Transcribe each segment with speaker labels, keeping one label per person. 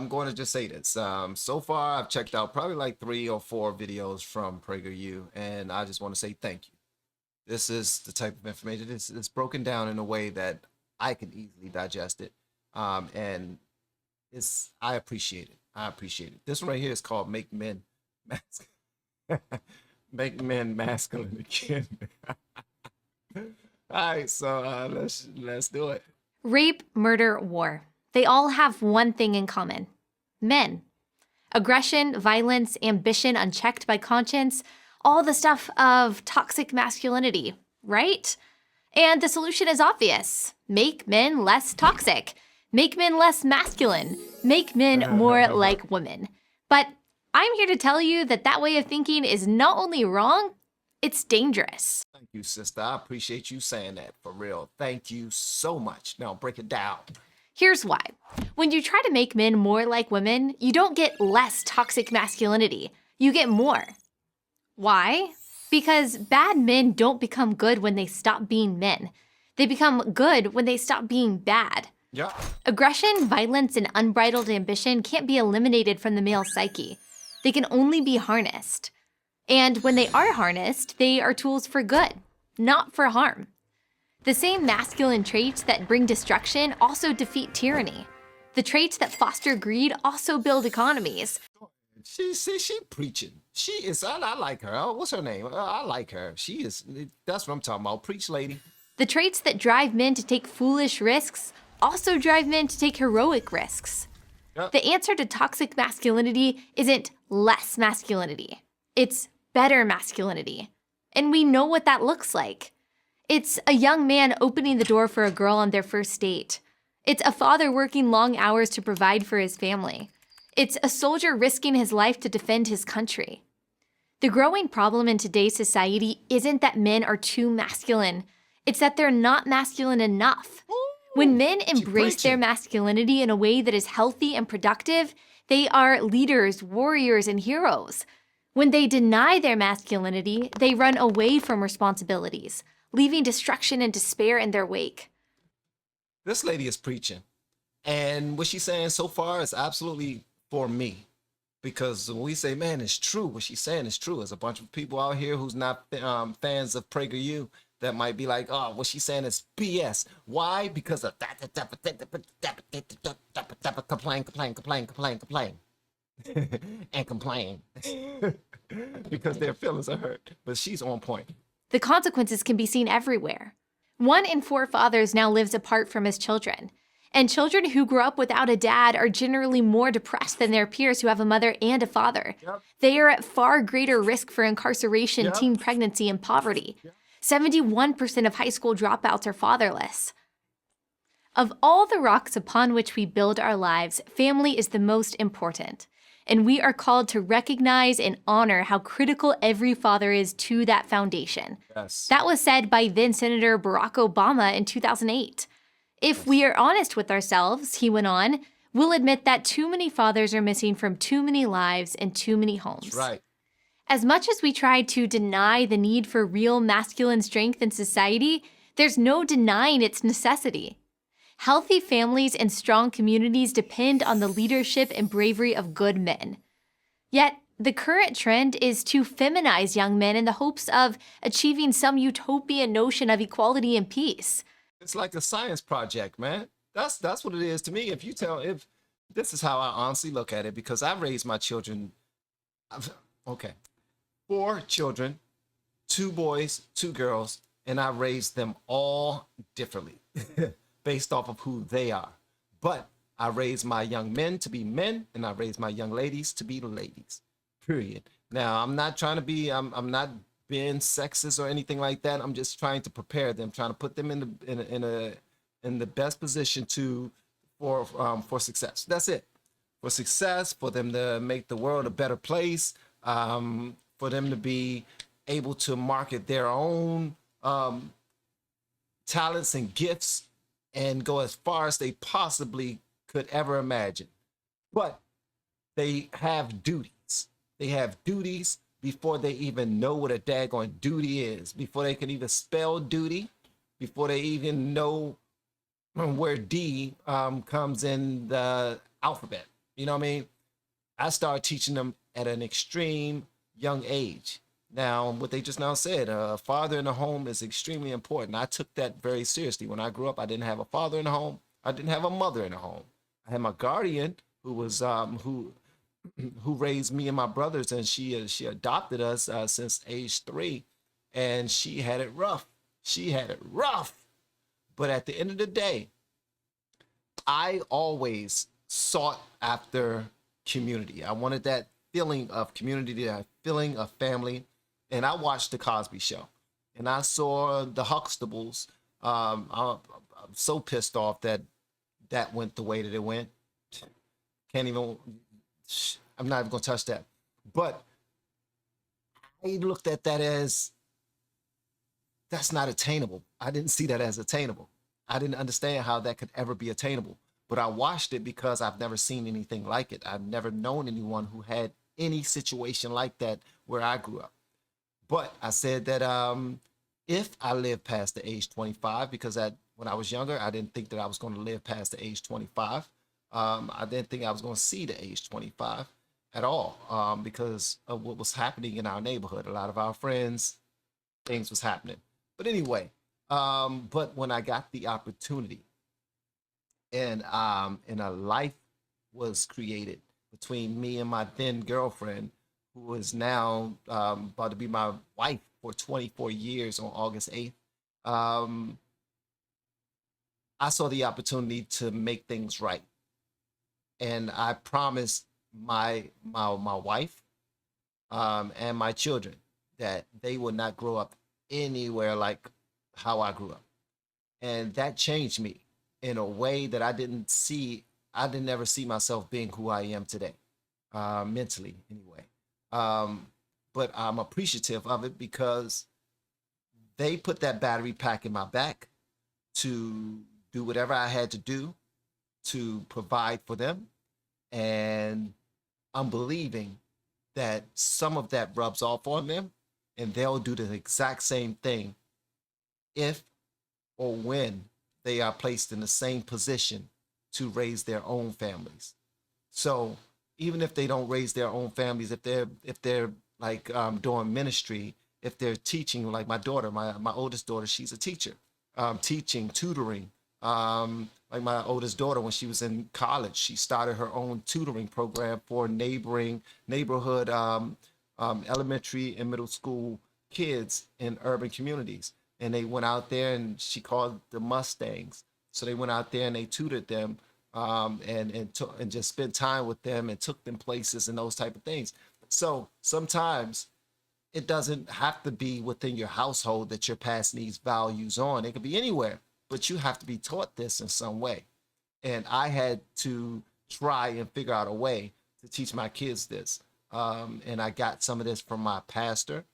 Speaker 1: I'm going to just say this. So far, I've checked out probably like 3 or 4 videos from PragerU, and I just want to say thank you. This is the type of information. It's broken down in a way that I can easily digest it, and I appreciate it. I appreciate it. This one right here is called "Make Men Make Men Masculine Again." All right, so let's do it.
Speaker 2: Rape, murder, war. They all have one thing in common. Men. Aggression, violence, ambition unchecked by conscience, all the stuff of toxic masculinity, right? And the solution is obvious. Make men less toxic. Make men less masculine. Make men more like women. But I'm here to tell you that that way of thinking is not only wrong, it's dangerous.
Speaker 1: Thank you, sister. I appreciate you saying that, for real. Thank you so much. Now break it down.
Speaker 2: Here's why. When you try to make men more like women, you don't get less toxic masculinity. You get more. Why? Because bad men don't become good when they stop being men. They become good when they stop being bad.
Speaker 1: Yeah.
Speaker 2: Aggression, violence, and unbridled ambition can't be eliminated from the male psyche. They can only be harnessed. And when they are harnessed, they are tools for good, not for harm. The same masculine traits that bring destruction also defeat tyranny. The traits that foster greed also build economies.
Speaker 1: She preaching. She is. I like her. Oh, what's her name? I like her. She is. That's what I'm talking about. Preach, lady.
Speaker 2: The traits that drive men to take foolish risks also drive men to take heroic risks.
Speaker 1: Yep.
Speaker 2: The answer to toxic masculinity isn't less masculinity. It's better masculinity. And we know what that looks like. It's a young man opening the door for a girl on their first date. It's a father working long hours to provide for his family. It's a soldier risking his life to defend his country. The growing problem in today's society isn't that men are too masculine. It's that they're not masculine enough. When men embrace their masculinity in a way that is healthy and productive, they are leaders, warriors, and heroes. When they deny their masculinity, they run away from responsibilities, leaving destruction and despair in their wake.
Speaker 1: This lady is preaching. And what she's saying so far is absolutely for me. Because when we say, man, it's true, what she's saying is true. There's a bunch of people out here who's not fans of PragerU that might be like, oh, what she's saying is BS. Why? Because of that, complain, and complain. Because their feelings are hurt. But she's on point.
Speaker 2: The consequences can be seen everywhere. 1 in 4 fathers now lives apart from his children. And children who grow up without a dad are generally more depressed than their peers who have a mother and a father.
Speaker 1: Yep.
Speaker 2: They are at far greater risk for incarceration, teen pregnancy, and poverty. 71% of high school dropouts are fatherless. Of all the rocks upon which we build our lives, family is the most important. And we are called to recognize and honor how critical every father is to that foundation.
Speaker 1: Yes.
Speaker 2: That was said by then Senator Barack Obama in 2008. If we are honest with ourselves, he went on, we'll admit that too many fathers are missing from too many lives and too many homes.
Speaker 1: That's right.
Speaker 2: As much as we try to deny the need for real masculine strength in society, there's no denying its necessity. Healthy families and strong communities depend on the leadership and bravery of good men. Yet, the current trend is to feminize young men in the hopes of achieving some utopian notion of equality and peace.
Speaker 1: It's like a science project, man. That's what it is to me. If this is how I honestly look at it, because I raised my children. Okay, 4 children, 2 boys, 2 girls, and I raised them all differently based off of who they are. But I raised my young men to be men, and I raised my young ladies to be ladies. Period. Now, I'm not trying to be. I'm not being sexist or anything like that. I'm just trying to prepare them, trying to put them in the best position for success. That's it. For success, for them to make the world a better place, for them to be able to market their own talents and gifts and go as far as they possibly could ever imagine. But they have duties. They have duties before they even know what a daggone duty is, before they can even spell duty, before they even know where D comes in the alphabet. You know what I mean? I started teaching them at an extreme young age. Now, what they just now said, a father in the home is extremely important. I took that very seriously. When I grew up, I didn't have a father in the home. I didn't have a mother in the home. I had my guardian who was who raised me and my brothers, and she adopted us since age 3, and she had it rough. She had it rough. But at the end of the day, I always sought after community. I wanted that feeling of community, that feeling of family. And I watched the Cosby Show, and I saw the Huxtables. I'm so pissed off that that went the way that it went. Can't even. I'm not even gonna touch that. But I looked at that as that's not attainable. I didn't see that as attainable. I didn't understand how that could ever be attainable. But I watched it because I've never seen anything like it. I've never known anyone who had any situation like that where I grew up. But I said that if I live past the age 25, because when I was younger, I didn't think that I was going to live past the age 25. I didn't think I was going to see the age 25 at all because of what was happening in our neighborhood. A lot of our friends, things was happening. But anyway, but when I got the opportunity and a life was created between me and my then girlfriend, who is now about to be my wife for 24 years on August 8th. I saw the opportunity to make things right. And I promised my wife and my children that they would not grow up anywhere like how I grew up. And that changed me in a way that I didn't ever see myself being who I am today, mentally anyway. But I'm appreciative of it because they put that battery pack in my back to do whatever I had to do to provide for them. And I'm believing that some of that rubs off on them and they'll do the exact same thing if or when they are placed in the same position to raise their own families. So even if they don't raise their own families, if they're like doing ministry, if they're teaching, like my daughter, my oldest daughter, she's a teacher, teaching, tutoring. Like my oldest daughter, when she was in college, she started her own tutoring program for neighborhood elementary and middle school kids in urban communities. And they went out there, and she called the Mustangs. So they went out there and they tutored them, and just spent time with them and took them places and those type of things. So sometimes it doesn't have to be within your household that you're passing these values on. It could be anywhere, but you have to be taught this in some way. And I had to try and figure out a way to teach my kids this. And I got some of this from my pastor,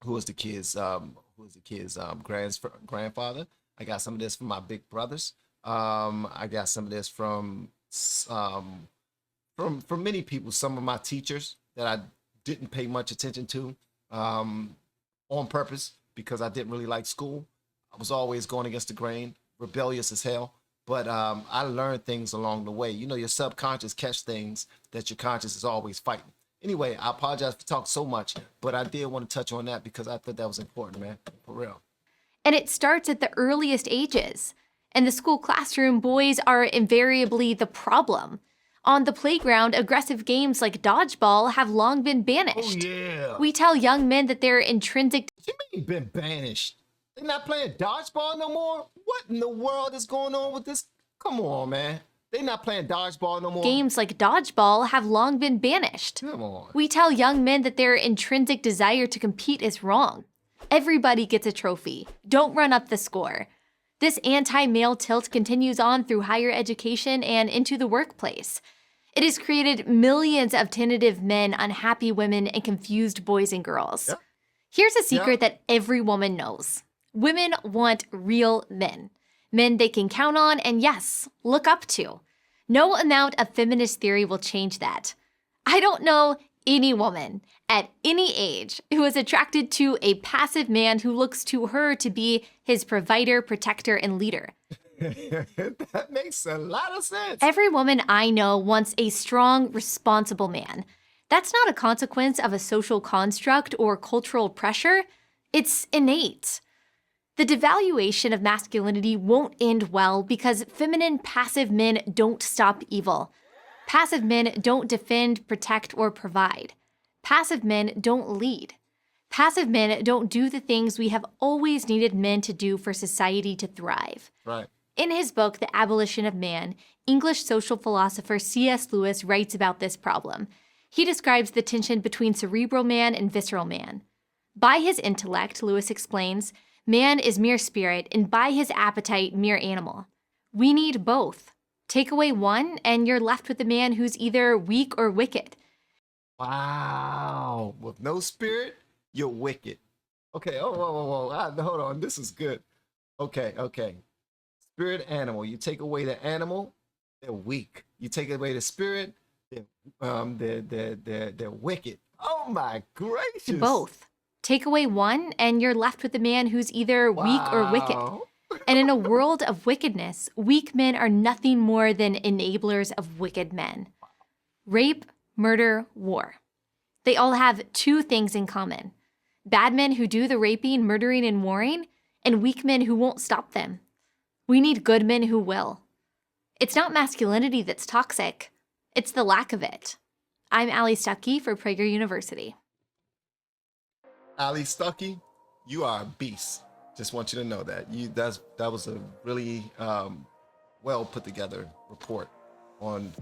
Speaker 1: who was the kids' grandfather. I got some of this from my big brothers. I got some of this from many people, some of my teachers that I didn't pay much attention to on purpose because I didn't really like school. I was always going against the grain, rebellious as hell. But I learned things along the way. You know, your subconscious catch things that your conscious is always fighting. Anyway, I apologize for talking so much, but I did want to touch on that because I thought that was important, man, for real.
Speaker 2: And it starts at the earliest ages. In the school classroom, boys are invariably the problem. On the playground, aggressive games like dodgeball have long been banished.
Speaker 1: Oh, yeah.
Speaker 2: We tell young men that their intrinsic...
Speaker 1: What you mean been banished? They're not playing dodgeball no more? What in the world is going on with this? Come on, man. They're not playing dodgeball no more?
Speaker 2: Games like dodgeball have long been banished.
Speaker 1: Come on.
Speaker 2: We tell young men that their intrinsic desire to compete is wrong. Everybody gets a trophy. Don't run up the score. This anti-male tilt continues on through higher education and into the workplace. It has created millions of tentative men, unhappy women, and confused boys and girls.
Speaker 1: Yeah.
Speaker 2: Here's a secret that every woman knows. Women want real men. Men they can count on and, yes, look up to. No amount of feminist theory will change that. I don't know any woman at any age who is attracted to a passive man who looks to her to be his provider, protector, and leader.
Speaker 1: That makes a lot of sense.
Speaker 2: Every woman I know wants a strong, responsible man. That's not a consequence of a social construct or cultural pressure. It's innate. The devaluation of masculinity won't end well because feminine, passive men don't stop evil. Passive men don't defend, protect, or provide. Passive men don't lead. Passive men don't do the things we have always needed men to do for society to thrive.
Speaker 1: Right.
Speaker 2: In his book, The Abolition of Man, English social philosopher C.S. Lewis writes about this problem. He describes the tension between cerebral man and visceral man. By his intellect, Lewis explains, man is mere spirit, and by his appetite, mere animal. We need both. Take away one, and you're left with a man who's either weak or wicked.
Speaker 1: Wow. With no spirit, you're wicked. Okay. Oh, whoa. Hold on. This is good. Okay. Spirit, animal. You take away the animal, they're weak. You take away the spirit, they're wicked. Oh my gracious.
Speaker 2: Both. Take away one, and you're left with a man who's either weak or wicked. And in a world of wickedness, weak men are nothing more than enablers of wicked men. Rape, murder, war. They all have two things in common. Bad men who do the raping, murdering, and warring, and weak men who won't stop them. We need good men who will. It's not masculinity that's toxic. It's the lack of it. I'm Ali Stuckey for Prager University.
Speaker 1: Ali Stuckey, you are a beast. Just want you to know that. That was a really well put together report on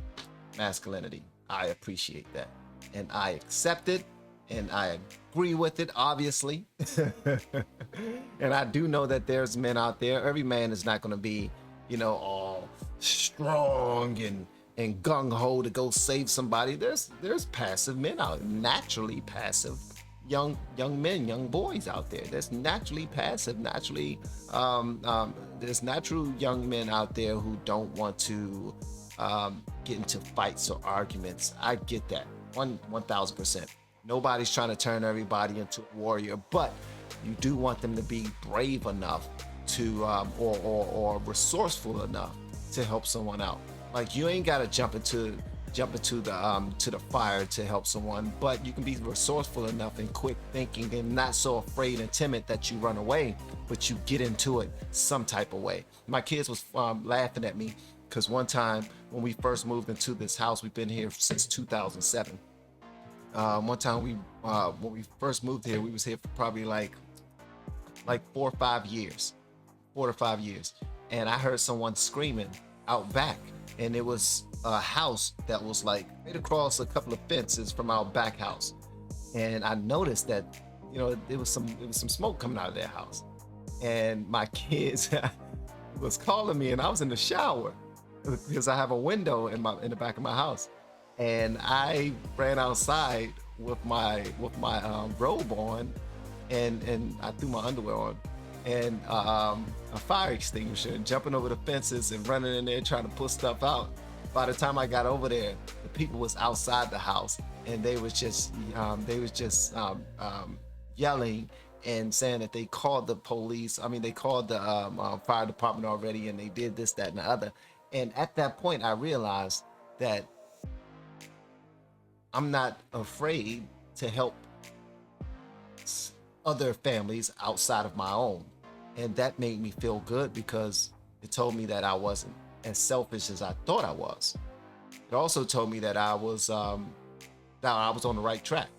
Speaker 1: masculinity. I appreciate that. And I accept it. And I agree with it, obviously. And I do know that there's men out there. Every man is not going to be, all strong and gung-ho to go save somebody. There's passive men out, naturally passive young men, young boys out there. That's naturally passive, there's natural young men out there who don't want to get into fights or arguments. I get that, 1,000%. Nobody's trying to turn everybody into a warrior, but you do want them to be brave enough to, or resourceful enough to help someone out. Like, you ain't gotta jump into the fire to help someone, but you can be resourceful enough and quick thinking and not so afraid and timid that you run away, but you get into it some type of way. My kids was laughing at me because one time when we first moved into this house, we've been here since 2007. One time when we first moved here, we was here for probably like 4 or 5 years, and I heard someone screaming out back, and it was a house that was like right across a couple of fences from our back house, and I noticed that it was some smoke coming out of their house, and my kids was calling me, and I was in the shower because I have a window in the back of my house. And I ran outside with my robe on, and I threw my underwear on, and a fire extinguisher, and jumping over the fences and running in there trying to pull stuff out. By the time I got over there, the people was outside the house, and they was just yelling and saying that they called the police. I mean, they called the fire department already, and they did this, that, and the other. And at that point, I realized that I'm not afraid to help other families outside of my own. And that made me feel good because it told me that I wasn't as selfish as I thought I was. It also told me that I was on the right track.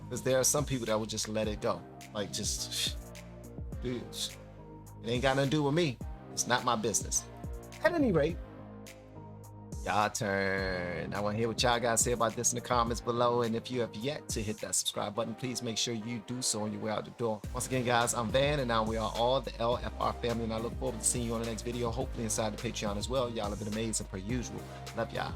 Speaker 1: Because there are some people that would just let it go. Like, just, dude, it ain't got nothing to do with me. It's not my business. At any rate, y'all turn. I want to hear what y'all guys say about this in the comments below. And if you have yet to hit that subscribe button, please make sure you do so on your way out the door. Once again, guys, I'm Van, and now we are all the LFR family. And I look forward to seeing you on the next video, hopefully inside the Patreon as well. Y'all have been amazing per usual. Love y'all.